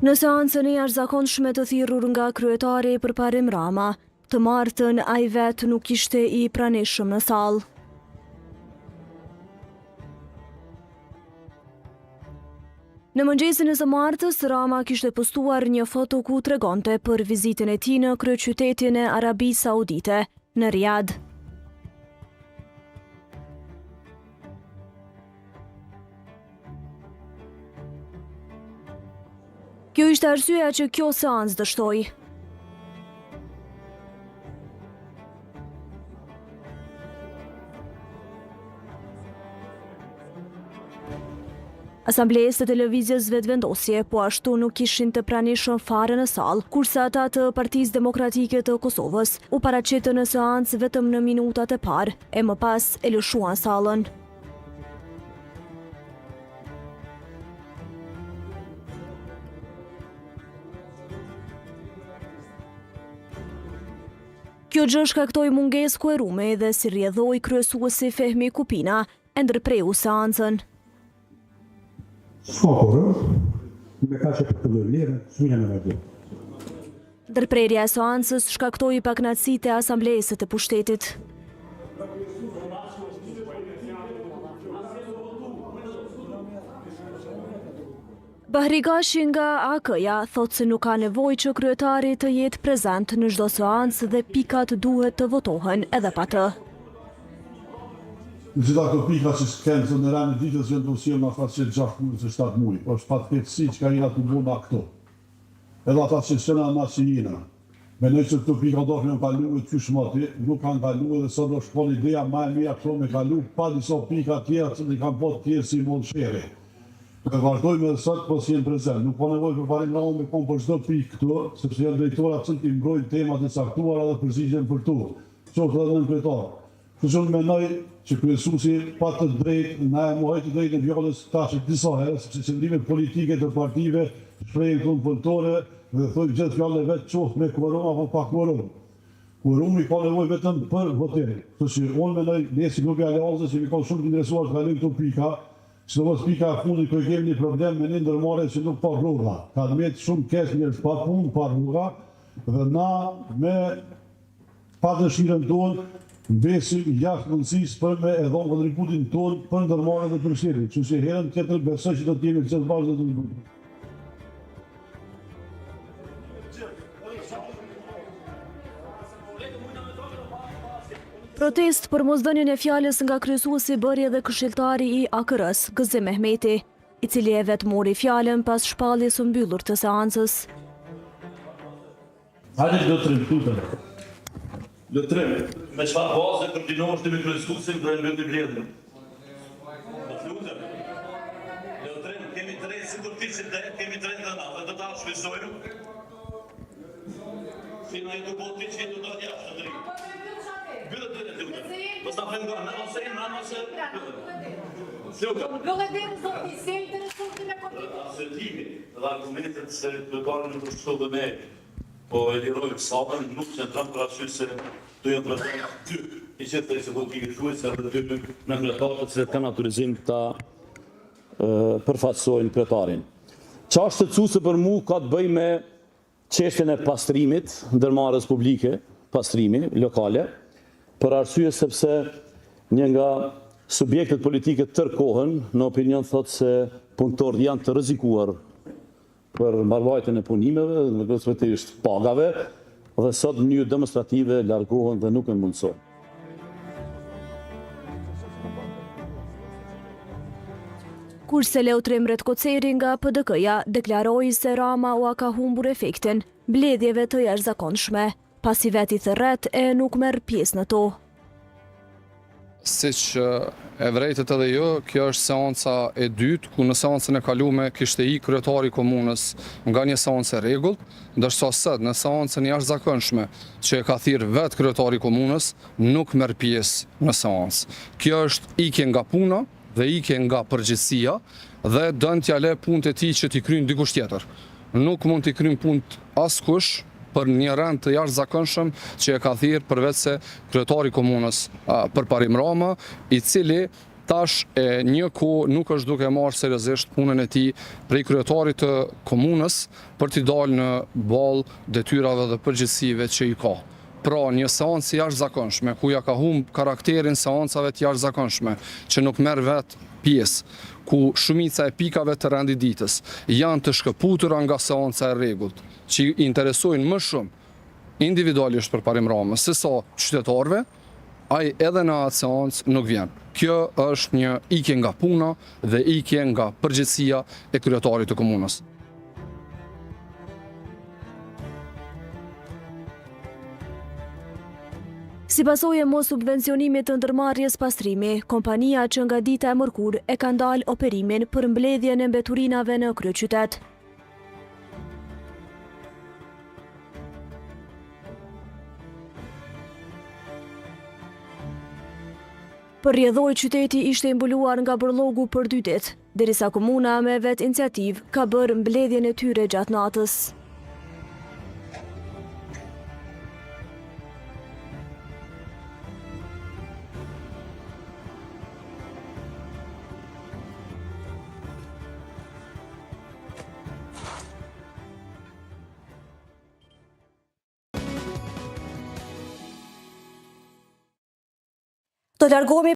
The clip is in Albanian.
Në seancën e jashtëzakonshme të thirrur nga kryetari përparim Rama, të martën ai vetë nuk ishte i pranishëm në sallë. Në mëngjesin e së martës, Rama kishte postuar një foto ku tregonte për vizitën e tij në kryeqytetin e Arabisë Saudite, në Riyadh. Kjo ishte arsyeja që kjo seancë dështoi. Asamblesë të televizjes vetëvendosje po ashtu nuk ishin të pranishëm fare në sallë, kurse ata të Partisë Demokratike të Kosovës u paraqitën në seancë vetëm në minutat e parë e më pas e lëshuan sallën. Kjo gjë shkaktoi mungesë kuerume dhe si rrjedhoi kryesuesi Fehmi Kupina e ndërpreu seancën. Ndërprerja e seancës shkaktoi pakënaqësi te asamblesë të pushtetit. Bahri Gashi nga AK-ja thotë se nuk ka nevojë që kryetari të jetë prezent në çdo seancë dhe pikat duhet të votohen edhe pa të. Në gjitha këto pika që s'kenë të në rani ditës që në të usia në ata që 6 muaj që 7 muaj, është fatkeqësi që ka jena të bëna këto. Edhe ata që shëna na që jena. Menoj që këto pika do me kalu e ty shmati, nuk kanë kalu edhe sot do shkon ideja ma e mija këto me kalu, pa disa pika tjera që në kanë pot tjerë si mund shere. Dhe vazhdojmë edhe sot, po si jenë prezent. Nuk po nevoj përparim Rama me konë për çdo pikë këto, sepse janë drejtora që t'i mbrojnë temat e caktuara dhe përgjigjen për to. Qoftë edhe në kryetar. Kështu që menoj që kryesuesi pa të drejtë, na e mohoi të drejtën e fjalës tash disa herë, sepse qëndrimet politike të partive shprehin këtu punëtore dhe thonë gjithë fjalën vetë qoftë me kvorum apo pa kvorum. Kvorumi ka nevojë vetëm për votim. Kështu që unë menoj ne si grupi Aleancës që kanë shumë të interesuar të kalojnë këto pika. Sidomos pika e fundit kërë kemi një problem me një ndërmarrje që nuk pa rruga. Ka të metë shumë keq njerëz pa punë, pa rruga, dhe na me pa dëshirën tonë mbesim jashtë mundësisë për me e dhonë kontributin tonë për ndërmarrje dhe përfshirje. Kështu që herën tjetër besoj që do të jemi këtë bashkë dhe të ndërmarrje. Protest për mosdhënien e fjalës nga kryesuesi bëri edhe këshilltari i AKR-s, Gëzim Mehmeti, i cili e vetë mori fjalën pas shpalljes së mbyllur të seancës. Hajde do të rëmtutën. Do të rëmë, me çfarë baze koordinohesh me kryesuesin dhe mbylli bledhën? Do të lutem. Do të rëmë, kemi të rënë sikur ti që kemi të rënë dhe na, do ta shpesojmë. Fina e do boti që do të jashtë të drejtë. Bëllë të të lutem. Mos na vjen nga ose ose. Bëllë dhe në zonë i selë të resurti me kontinuë. Asetimi dhe argumentet se të parë në përshtu dhe me po e lirojë kësatën, nuk që në tramë për aty se të jenë prezent ty. I qëtë të i se po t'i këshuese dhe ty në kretarët se kanë autorizim të përfatsojnë kretarin. Qashtë të cusë për mu ka të bëj me qeshtjen e pastrimit, ndërmarrës publike, pastrimi lokale, për arsye sepse një nga subjektet politike tërkohën, në opinion thotë se punëtorët janë të rrezikuar për mbarvajtjen e punimeve, në respektivisht pagave, dhe sot në mënyrë demonstrative largohen dhe nuk e mundsojnë. Kurse Leutrim Redkoceri nga PDK-ja deklaroi se Rama ua ka humbur efektin mbledhjeve të jashtëzakonshme, pasi veti thërret e nuk merr pjesë në to. Siç e vërejtët edhe jo, kjo është seanca e dytë, ku në seancën e kaluame kishte i kryetari komunës nga një seancë e rregullt, ndërsa sot në seancën jashtëzakonshme që e ka thirrë vetë kryetari komunës, nuk merr pjesë në seancë. Kjo është ikje nga puna dhe ikje nga përgjegjësia dhe dën t'ia lë punët e tij që t'i kryejnë dikush tjetër. Nuk mund t'i kryejnë punët askush për një rend të jashtëzakonshëm që e ka thirrë përveç se kryetari komunës përparim Rama, i cili tash e një kohë nuk është duke marrë seriozisht punën e tij prej kryetarit të komunës për t'i dalë në ballë detyrave dhe përgjegjësive që i ka. Pra, një seancë jashtëzakonshme, ku ja ka humb karakterin seancave të jashtëzakonshme, që nuk merr vetë pjesë, ku shumica e pikave të renditditës janë të shkëputura nga seanca e rregullt, që i interesojnë më shumë individualisht për Parim Ramës, sesa qytetarëve, ai edhe në atë seancë nuk vjen. Kjo është një ikje nga puna dhe ikje nga përgjegjësia e kryetarit të komunës. Si pasojë e mos subvencionimit të ndërmarrjes pastrimi, kompania që nga dita e mërkur e ka ndalë operimin për mbledhjen e mbeturinave në kryeqytet. Për rrjedhoj qyteti ishte imbuluar nga bërlogu për 2 ditë, derisa komuna me vetë iniciativë ka bërë mbledhjen e tyre gjatë natës. Të largohemi